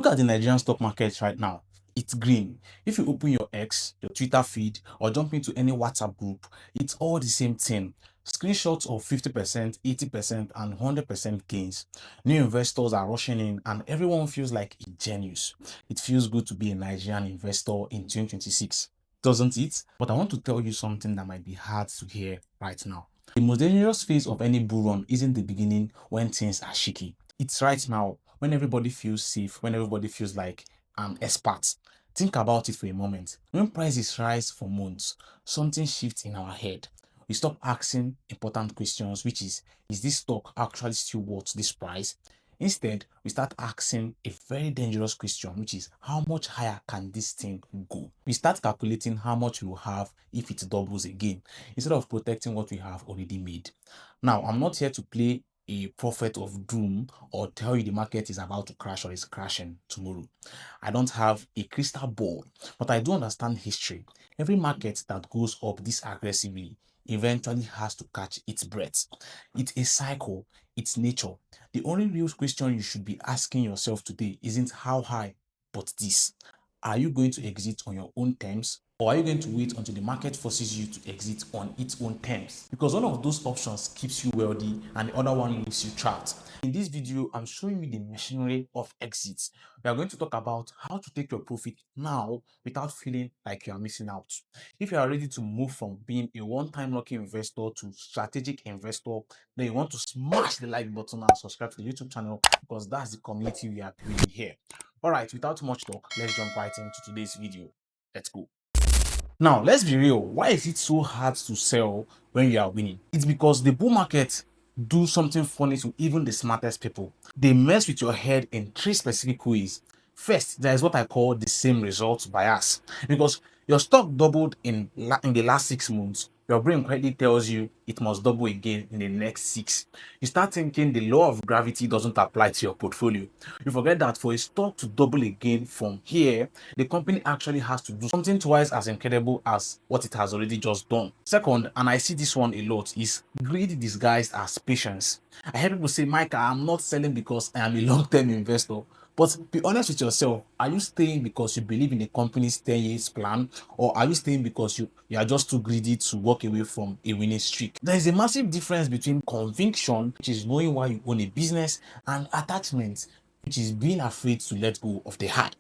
Look at the Nigerian stock market right now. It's green. If you open your X, your Twitter feed, or jump into any WhatsApp group, it's all the same thing. Screenshots of 50%, 80%, and 100% gains. New investors are rushing in, and everyone feels like a genius. It feels good to be a Nigerian investor in 2026, doesn't it? But I want to tell you something that might be hard to hear right now. The most dangerous phase of any bull run isn't the beginning when things are shaky. It's right now when everybody feels safe, when everybody feels like an expert. Think about it for a moment. When prices rise for months, something shifts in our head. We stop asking important questions, which is this stock actually still worth this price? Instead, we start asking a very dangerous question, which is how much higher can this thing go? We start calculating how much we will have if it doubles again, instead of protecting what we have already made. Now, I'm not here to play a prophet of doom or tell you the market is about to crash or is crashing tomorrow. I don't have a crystal ball, but I do understand history. Every market that goes up this aggressively eventually has to catch its breath. It's a cycle, it's nature. The only real question you should be asking yourself today isn't how high, but this. Are you going to exit on your own terms, or are you going to wait until the market forces you to exit on its own terms? Because one of those options keeps you wealthy and the other one leaves you trapped. In this video, I'm showing you the machinery of exits. We are going to talk about how to take your profit now without feeling like you are missing out. If you are ready to move from being a one-time lucky investor to strategic investor, then you want to smash the like button and subscribe to the YouTube channel, because that's the community we are building here. All right, without much talk, let's jump right into today's video. Let's go. Now, let's be real. Why is it so hard to sell when you are winning? It's because the bull market do something funny to even the smartest people. They mess with your head in three specific ways. First, there is what I call the same results bias. Because your stock doubled in the last 6 months, your brain quietly tells you it must double again in the next 6. You start thinking the law of gravity doesn't apply to your portfolio. You forget that for a stock to double again from here, the company actually has to do something twice as incredible as what it has already just done. Second, and I see this one a lot, is greed disguised as patience. I hear people say, Micah, I'm not selling because I am a long-term investor. But be honest with yourself. Are you staying because you believe in the company's 10 years plan, or are you staying because you are just too greedy to walk away from a winning streak? There is a massive difference between conviction, which is knowing why you own a business, and attachment, which is being afraid to let go of the high.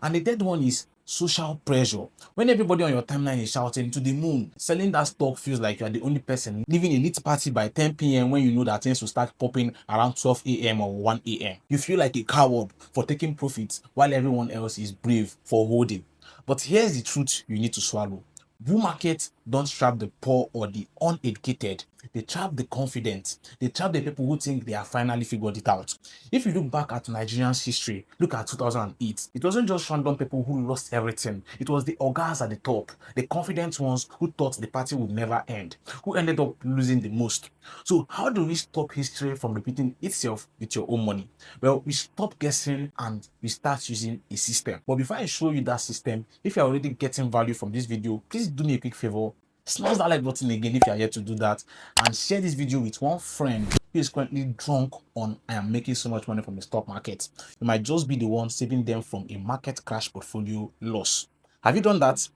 And the third one is social pressure. When everybody on your timeline is shouting to the moon, selling that stock feels like you are the only person leaving a lit party by 10 p.m. when you know that things will start popping around 12 a.m. or 1 a.m. You feel like a coward for taking profits while everyone else is brave for holding. But here's the truth you need to swallow. Bull markets don't trap the poor or the uneducated. They trap the confident. They trap the people who think they have finally figured it out. If you look back at Nigerian's history, look at 2008, it wasn't just random people who lost everything. It was the ogas at the top, the confident ones who thought the party would never end, who ended up losing the most. So how do we stop history from repeating itself with your own money? Well, we stop guessing and we start using a system. But before I show you that system, if you're already getting value from this video, please do me a quick favor. Smash that like button again if you are yet to do that, and share this video with one friend who is currently drunk on I am making so much money from the stock market. You might just be the one saving them from a market crash portfolio loss. Have you done that?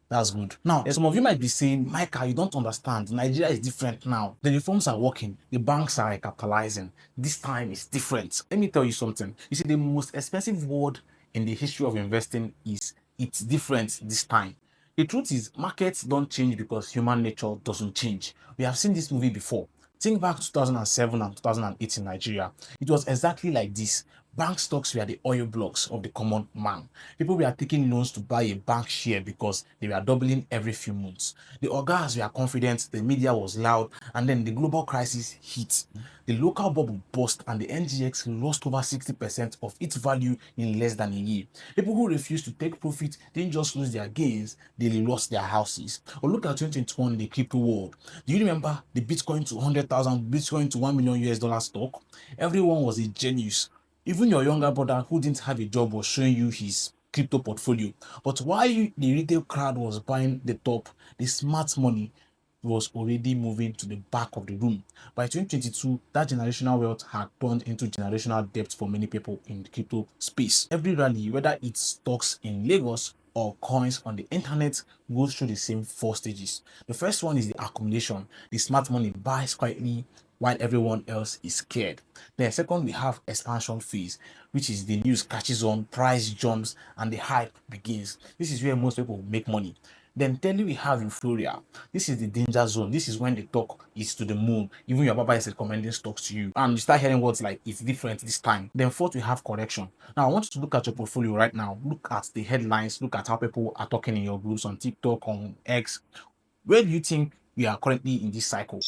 That's good. Now, some of you might be saying, Micah, you don't understand. Nigeria is different now. The reforms are working. The banks are capitalizing. This time is different. Let me tell you something. You see, the most expensive word in the history of investing is it's different this time. The truth is, markets don't change because human nature doesn't change. We have seen this movie before. Think back to 2007 and 2008 in Nigeria. It was exactly like this. Bank stocks were the oil blocks of the common man. People were taking loans to buy a bank share because they were doubling every few months. The ogas were confident, the media was loud, and then the global crisis hit. The local bubble burst and the NGX lost over 60% of its value in less than a year. People who refused to take profit didn't just lose their gains, they lost their houses. Or look at 2021, the crypto world. Do you remember the Bitcoin to 100,000, Bitcoin to 1 million US dollar stock? Everyone was a genius. Even your younger brother who didn't have a job was showing you his crypto portfolio. But while the retail crowd was buying the top, the smart money was already moving to the back of the room. By 2022, that generational wealth had turned into generational debt for many people in the crypto space. Every rally, whether it's stocks in Lagos or coins on the internet, goes through the same four stages. The first one is the accumulation. The smart money buys quietly while everyone else is scared. Then second, we have expansion phase, which is the news catches on, price jumps, and the hype begins. This is where most people make money. Then thirdly, we have euphoria. This is the danger zone. This is when the talk is to the moon. Even your papa is recommending stocks to you. And you start hearing words like it's different this time. Then fourth, we have correction. Now, I want you to look at your portfolio right now. Look at the headlines. Look at how people are talking in your groups on TikTok, on X. Where do you think we are currently in this cycle?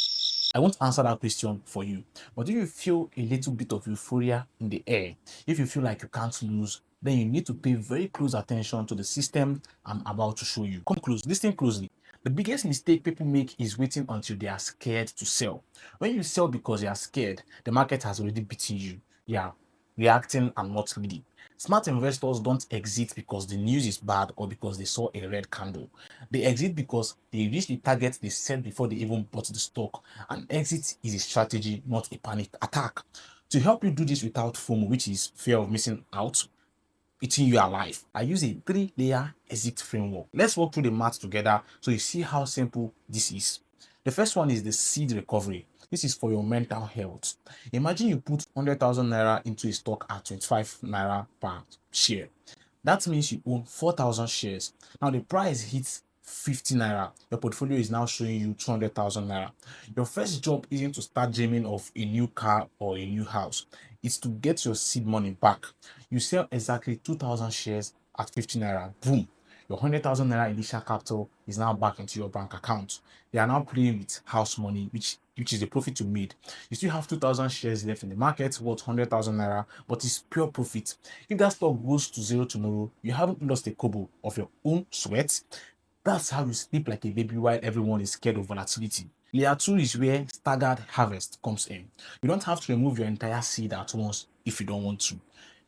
I won't answer that question for you. But if you feel a little bit of euphoria in the air, if you feel like you can't lose, then you need to pay very close attention to the system I'm about to show you. Come close, listen closely. The biggest mistake people make is waiting until they are scared to sell. When you sell because you are scared, the market has already beaten you. Yeah, reacting and not leading. Smart investors don't exit because the news is bad or because they saw a red candle. They exit because they reach the target they set before they even bought the stock. An exit is a strategy, not a panic attack. To help you do this without FOMO, which is fear of missing out, eating you alive, I use a 3-layer exit framework. Let's walk through the math together so you see how simple this is. The first one is the seed recovery. This is for your mental health. Imagine you put 100,000 naira into a stock at 25 naira per share. That means you own 4,000 shares. Now the price hits 50 naira. Your portfolio is now showing you 200,000 naira. Your first job isn't to start dreaming of a new car or a new house. It's to get your seed money back. You sell exactly 2,000 shares at 50 naira. Boom. Your 100,000 naira initial capital is now back into your bank account. They are now playing with house money, which is the profit you made. You still have 2,000 shares left in the market worth 100,000 naira, but it's pure profit. If that stock goes to zero tomorrow, you haven't lost a kobo of your own sweat. That's how you sleep like a baby while everyone is scared of volatility. Layer 2 is where staggered harvest comes in. You don't have to remove your entire seed at once if you don't want to.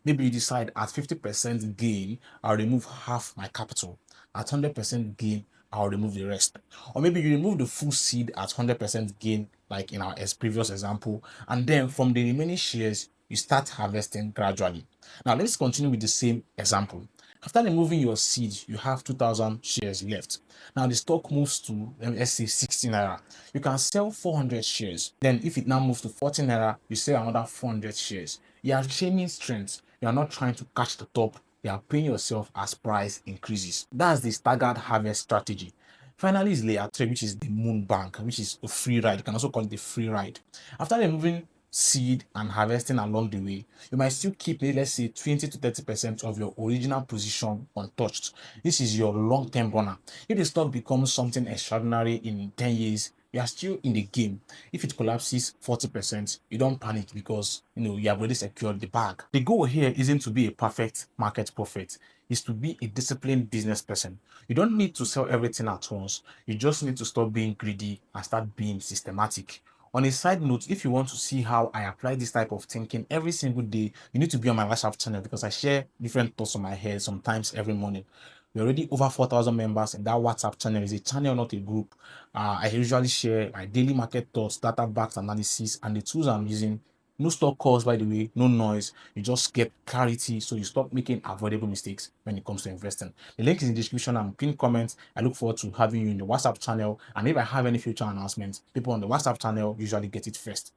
Maybe you decide at 50% gain, I'll remove half my capital. At 100% gain, I'll remove the rest. Or maybe you remove the full seed at 100% gain, like in our previous example, and then from the remaining shares, you start harvesting gradually. Now, let's continue with the same example. After removing your seed, you have 2,000 shares left. Now the stock moves to, let's say, 60 naira. You can sell 400 shares. Then if it now moves to 40 naira, you sell another 400 shares. You are gaining strength. You are not trying to catch the top. You are paying yourself as price increases. That's the staggered harvest strategy. Finally is layer 3, which is the moon bank, which is a free ride. You can also call it the free ride. After removing seed and harvesting along the way, you might still keep, let's say, 20 to 30% of your original position untouched. This is your long-term runner. If the stock becomes something extraordinary in 10 years, you are still in the game. If it collapses 40%, you don't panic because you have already secured the bag. The goal here isn't to be a perfect market prophet. It's to be a disciplined business person. You don't need to sell everything at once. You just need to stop being greedy and start being systematic. On a side note, if you want to see how I apply this type of thinking every single day, you need to be on my WhatsApp channel because I share different thoughts on my head sometimes every morning. We're already over 4,000 members in that WhatsApp channel. It's a channel, not a group. I usually share my daily market thoughts, data-backed analysis, and the tools I'm using. No stock calls, by the way, no noise. You just get clarity so you stop making avoidable mistakes when it comes to investing. The link is in the description and pinned comments. I look forward to having you in the WhatsApp channel. And if I have any future announcements, people on the WhatsApp channel usually get it first.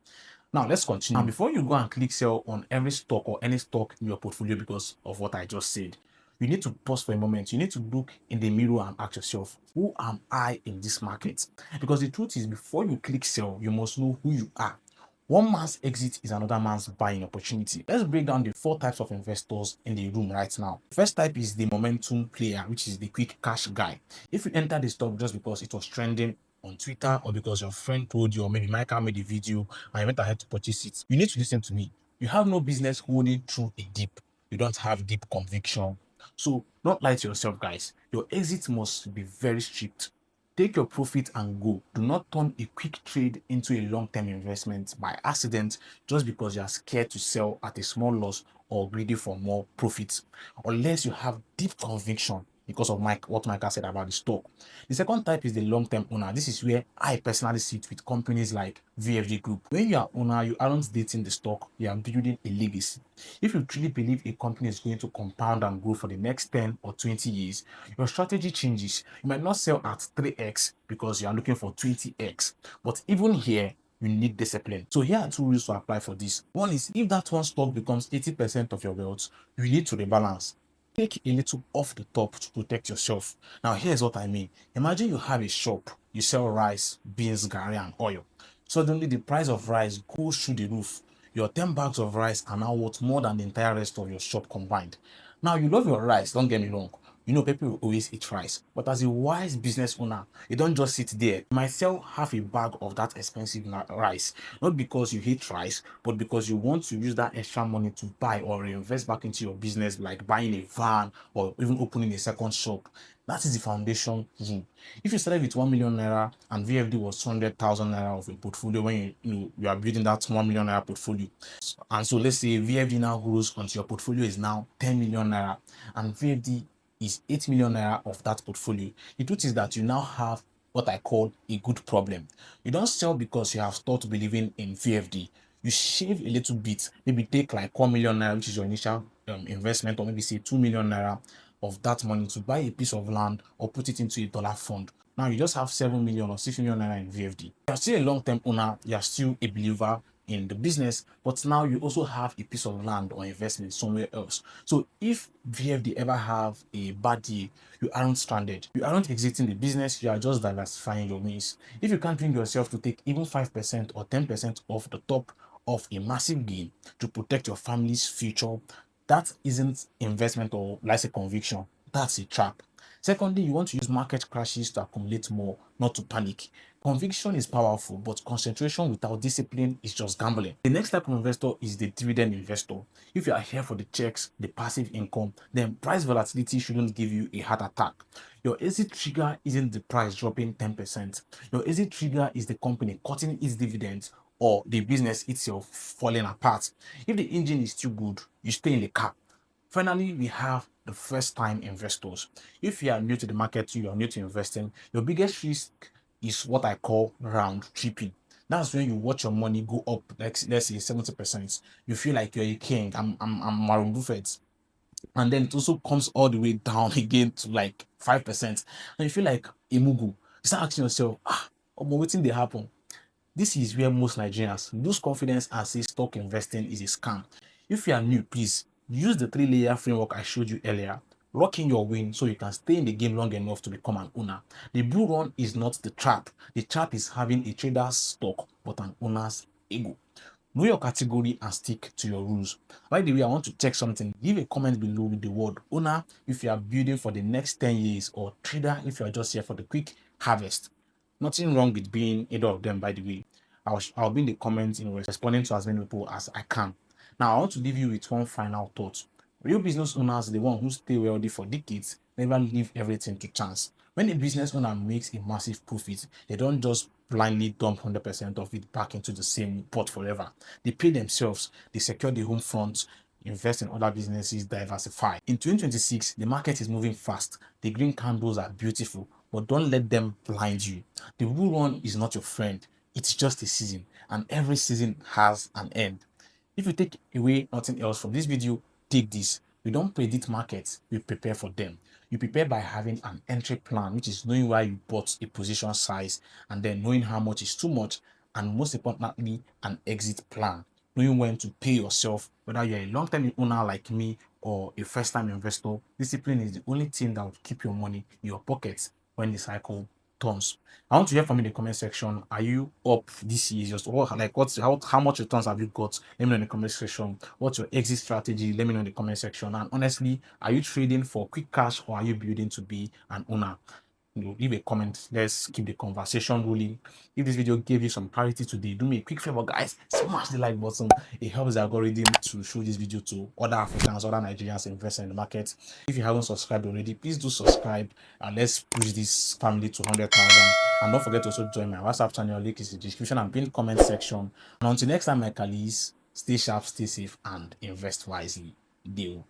Now, let's continue. And before you go and click sell on every stock or any stock in your portfolio because of what I just said, you need to pause for a moment. You need to look in the mirror and ask yourself, who am I in this market? Because the truth is, before you click sell, you must know who you are. One man's exit is another man's buying opportunity. Let's break down the 4 types of investors in the room right now. The first type is the momentum player, which is the quick cash guy. If you enter the stock just because it was trending on Twitter or because your friend told you, or maybe Michael made a video and you went ahead to purchase it, you need to listen to me. You have no business holding through a dip. You don't have deep conviction. So don't lie to yourself, guys. Your exit must be very strict. Take your profit and go. Do not turn a quick trade into a long-term investment by accident just because you are scared to sell at a small loss or greedy for more profits. Unless you have deep conviction, because of what Michael said about the stock. The second type is the long-term owner. This is where I personally sit with companies like VFD Group. When you are owner, you aren't dating the stock, you are building a legacy. If you truly believe a company is going to compound and grow for the next 10 or 20 years, your strategy changes. You might not sell at 3x because you are looking for 20x. But even here, you need discipline. So here are two rules to apply for this. One is, if that one stock becomes 80% of your wealth, you need to rebalance. Take a little off the top to protect yourself. Now, here's what I mean. Imagine you have a shop, you sell rice, beans, garri, and oil. Suddenly, the price of rice goes through the roof. Your 10 bags of rice are now worth more than the entire rest of your shop combined. Now, you love your rice, don't get me wrong. You know, people will always eat rice. But as a wise business owner, you don't just sit there. You might sell half a bag of that expensive rice, not because you hate rice, but because you want to use that extra money to buy or reinvest back into your business, like buying a van or even opening a second shop. That is the foundation rule. If you started with 1 million naira and VFD was 200,000 naira of a portfolio when you are building that 1 million naira portfolio, and so let's say VFD now grows onto your portfolio is now 10 million naira and VFD is 8 million naira of that portfolio. The truth is that you now have what I call a good problem. You don't sell because you have stopped believing in VFD. You shave a little bit, maybe take like 1 million naira, which is your initial investment, or maybe say 2 million naira of that money to buy a piece of land or put it into a dollar fund. Now you just have 7 million or 6 million naira in VFD. You're still a long-term owner, you're still a believer in the business, but now you also have a piece of land or investment somewhere else. So if VFD ever have a bad day, you aren't stranded. You aren't exiting the business, you are just diversifying your means. If you can't bring yourself to take even 5% or 10% off the top of a massive gain to protect your family's future, that isn't investment, or like a conviction. That's a trap. Secondly, you want to use market crashes to accumulate more, not to panic. Conviction is powerful, but concentration without discipline is just gambling. The next type of investor is the dividend investor. If you are here for the checks, the passive income, then price volatility shouldn't give you a heart attack. Your exit trigger isn't the price dropping 10%. Your exit trigger is the company cutting its dividends or the business itself falling apart. If the engine is too good, you stay in the car. Finally, we have the first time investors. If you are new to the market, you are new to investing, your biggest risk is what I call round tripping. That's when you watch your money go up, like let's say 70%. You feel like you're a king. I'm Warren Buffett. And then it also comes all the way down again to like 5%. And you feel like a mugu. You start asking yourself, but waiting they happen. This is where most Nigerians lose confidence and say stock investing is a scam. If you are new, please use the 3-layer framework I showed you earlier. Lock in your win so you can stay in the game long enough to become an owner. The bull run is not the trap. The trap is having a trader's stock but an owner's ego. Know your category and stick to your rules. By the way, I want to check something. Leave a comment below with the word owner if you are building for the next 10 years, or trader if you are just here for the quick harvest. Nothing wrong with being either of them, by the way. I'll be in the comments, responding to as many people as I can. Now, I want to leave you with one final thought. Real business owners, the one who stay wealthy for decades, never leave everything to chance. When a business owner makes a massive profit, they don't just blindly dump 100% of it back into the same pot forever. They pay themselves, they secure the home front, invest in other businesses, diversify. In 2026, the market is moving fast. The green candles are beautiful, but don't let them blind you. The bull run is not your friend. It's just a season, and every season has an end. If you take away nothing else from this video, take this. You don't predict markets, you prepare for them. You prepare by having an entry plan, which is knowing why you bought a position size, and then knowing how much is too much, and most importantly, an exit plan. Knowing when to pay yourself, whether you're a long-term owner like me or a first-time investor. Discipline is the only thing that will keep your money in your pockets when the cycle turns. I want to hear from you in the comment section. Are you up this year? Just what, like what's how much returns have you got? Let me know in the comment section. What's your exit strategy? Let me know in the comment section. And honestly, are you trading for quick cash or are you building to be an owner? Leave a comment. Let's keep the conversation rolling. If this video gave you some clarity today, do me a quick favor, guys. Smash the like button. It helps the algorithm to show this video to other Africans, other Nigerians investing in the market. If you haven't subscribed already, please do subscribe and let's push this family to 100,000. And don't forget to also join my WhatsApp channel. Link is in the description and pinned comment section. And until next time, my colleagues, stay sharp, stay safe, and invest wisely. Deal.